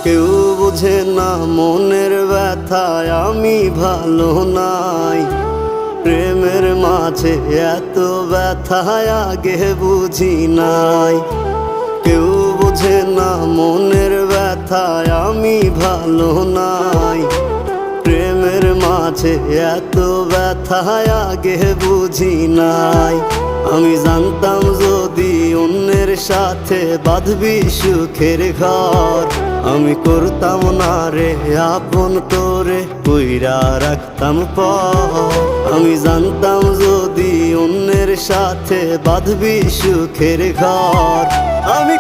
কেউ বোঝে না মনের ব্যথায় আমি ভালো নাই। প্রেমের মাঝে এত ব্যথায় আগে বুঝি নাই। কেউ বোঝে না মনের ব্যথায় আমি ভালো নাই। প্রেমের মাঝে এত ব্যথায় আগে বুঝি নাই। আমি জানতাম যদি অন্যের সাথে বাঁধবি সুখের ঘর, আমি করতাম না রে আপন তোরে কইরা রাখতাম পর। আমি জানতাম যদি অন্যের সাথে বাঁধবি সুখের ঘর, আমি